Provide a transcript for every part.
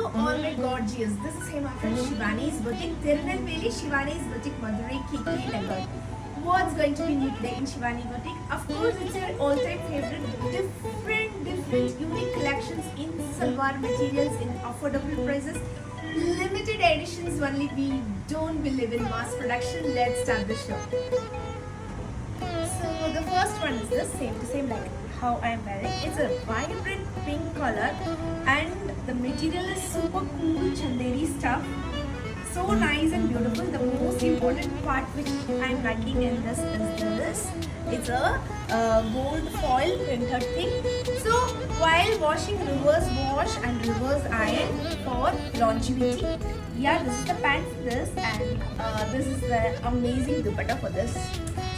all my gorgeous. This is Hema from Shivani's Boutique, Tirunelveli Shivani's Boutique, Madurai, Kiki, Nagar. What's going to be new today in Shivani Boutique? Of course, it's your all-time favorite, different, unique collections in salwar materials in affordable prices. Limited editions only. We don't believe in mass production. Let's start the show. So the first one is this, same to same like how I am wearing. It's a vibrant pink color and the material is super cool chanderi stuff. So nice and beautiful. The most important part which I am liking in this is this. It's a gold foil printed thing. So while washing, reverse wash and reverse iron for longevity. Yeah, this is the pant for this, and this is the amazing dupatta for this.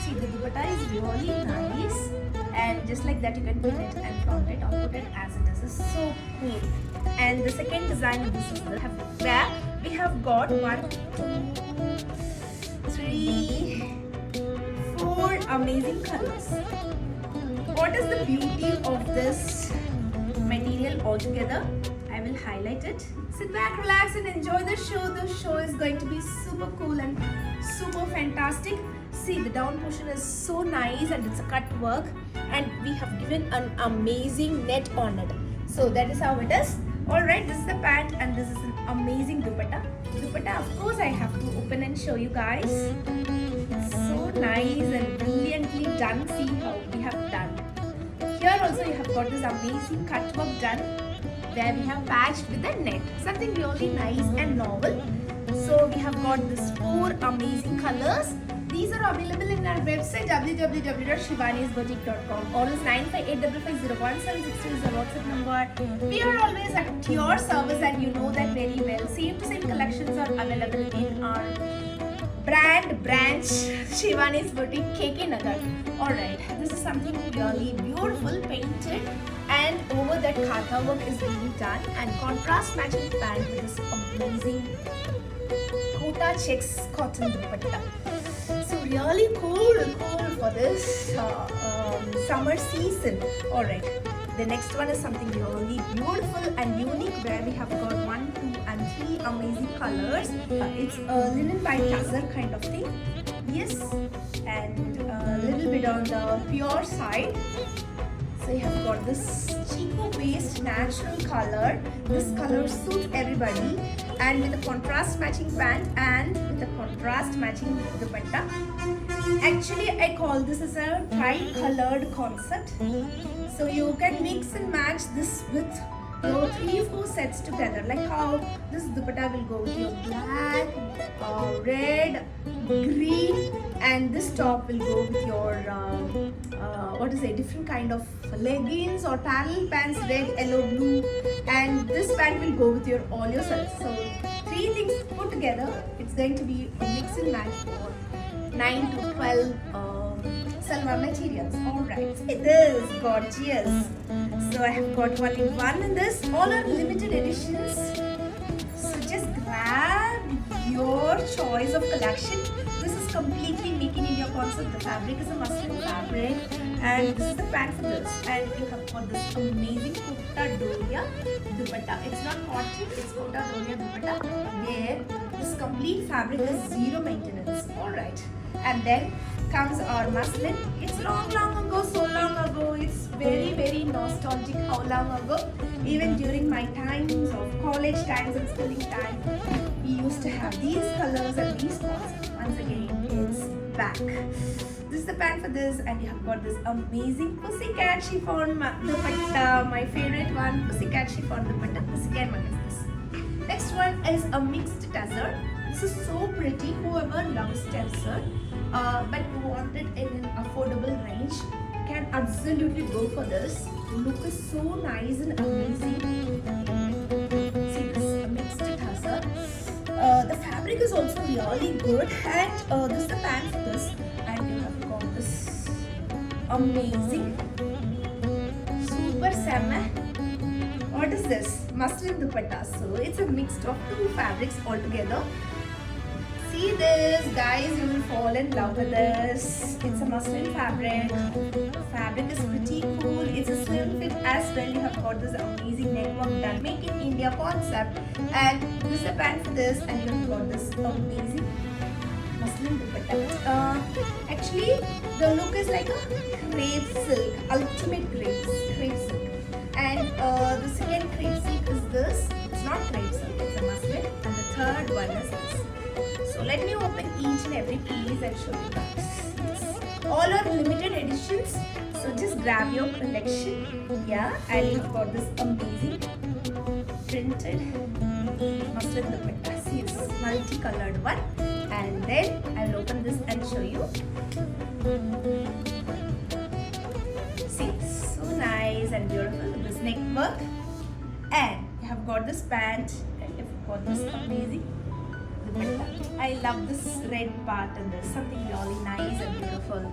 See, the dupatta is really nice, and just like that you can pin it and flaunt it or put it as it is. It's so cool. And the second design of this is the where we have got 1, 2, 3, 4 amazing colors. What is the beauty of this material altogether? I will highlight it. Sit back, relax and enjoy the show. The show is going to be super cool and super fantastic. See, the down portion is so nice and it's a cut work, and we have given an amazing net on it. So that is how it is. Alright, this is the pant and this is an amazing dupatta. Dupatta, of course, I have to open and show you guys. It's so nice and brilliantly done. See how we have done. Here also you have got this amazing cut work done, where we have patched with a net. Something really nice and novel. So we have got these 4 amazing colors. These are available in our website www.shivanisboutique.com. Or is 958550176 is the WhatsApp number. We are always at your service and you know that very well. Same to same collections are available in our branch Shivani's Boutique, KK Nagar. Alright, this is something really beautiful, painted, and over that khatha work is being done, and contrast matching pant with this amazing Kota checks cotton dupatta. So really cool for this summer season. Alright, the next one is something really beautiful and unique, where we have got 1, 2 and 3 amazing colors. It's a linen by tussar kind of thing. Yes, and a little bit on the pure side. So you have got this Chico based natural color. This color suits everybody, and with a contrast matching pant and with a contrast matching dupatta. Actually, I call this as a tri-colored concept. So you can mix and match this with your 3-4 sets together, like how this dupatta will go with your black, red, green, and this top will go with your different kind of leggings or parallel pants, red, yellow, blue, and this pant will go with your all your sets. So 3 things put together, it's going to be a mix and match for 9 to 12 salwar materials. Alright, it is gorgeous. So I have got only one in this. All are limited editions. So just grab your choice of collection. This is completely make in India concept. The fabric is a muslin fabric, and this is the pant for this. And you have got this amazing Kota Doria dupatta. It's not cotton, it's Kota Doria dupatta, where this complete fabric is zero maintenance. Alright, and then comes our muslin. It's long ago, so long ago. It's very nostalgic how long ago. Even during my times of college times and schooling time, we used to have these colors and these concepts. Once again, it's back. This is the pant for this, and you have got this amazing pussycat chiffon dupatta. My favorite one, pussycat chiffon dupatta. Pussycat one is this. Next one is a mixed tussar. This is so pretty. Whoever loves tussar, but you want it in an affordable range, can absolutely go for this. The look is so nice and amazing. See, this is a mixed tussar. The fabric is also really good, and this is the pant for this, and you have got this amazing super summer. What is this? Muslin dupatta. So it's a mix of 2 fabrics altogether. See, see this, guys, you will fall in love with this. It's a muslin fabric. Fabric is pretty cool. It's a slim fit as well. You have got this amazing neckwork done, Make in India concept, and this is a pant for this, and you have got this amazing muslin dupatta. Actually, the look is like a crepe silk, ultimate crepe silk. And the second crepe silk is this. It's not crepe silk, it's a muslin. And the third one is this. So let me open each and every piece and show you guys. All are limited editions, so just grab your collection. Yeah, and you've got this amazing printed muslin dupatta. See, it's multicolored one. And then I'll open this and show you. See, so nice and beautiful with this neck work. And you have got this pant and you've got this amazing dupatta. I love this red part and there's something really nice and beautiful.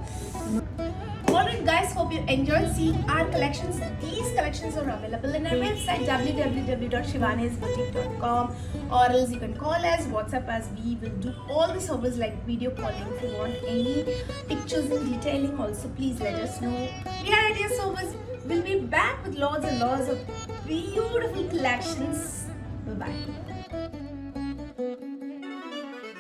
Alright guys, hope you enjoyed seeing our collections. These collections are available in our website www.shivanisboutique.com, or else you can call us, WhatsApp us. We will do all the service like video calling. If you want any pictures and detailing also, please let us know. We are at your service. We'll be back with lots and lots of beautiful collections. Bye bye.